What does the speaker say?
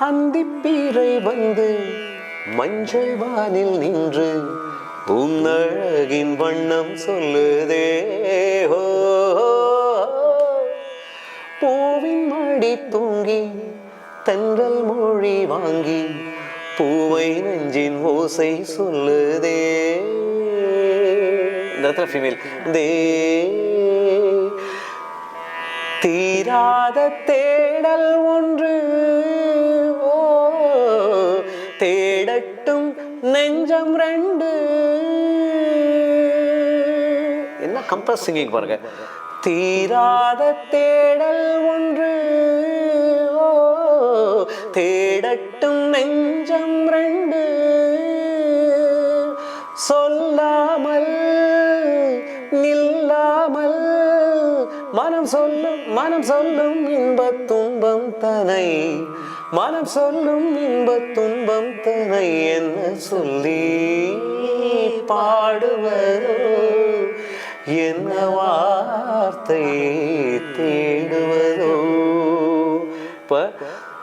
அந்திப்பீரை வந்து மஞ்சள் வானில் நின்று உன்னழகின் வண்ணம் சொல்லுதே. பூவின் மடி தூங்கி தென்றல் மொழி வாங்கி பூவை நெஞ்சின் ஓசை சொல்லுதே. இந்த இடத்துல ஃபீமேல் தே. தீராத தேடல் ஒன்று தேடட்டும் நெஞ்சம் ரெண்டு. என்ன கம்பஸ் சிங்கிங் பாருங்க. தீராத தேடல் ஒன்று தேடட்டும் நெஞ்சம் ரெண்டு. சொல்லாமல் நில்லாமல் மனம் சொல்லும் இன்பத் துன்பம் தனை. மனம் சொல்லும் இன்பத் துன்பம் தனை. என்ன சொல்லி பாடுவதோ என்ன வார்த்தை தேடுவதோ.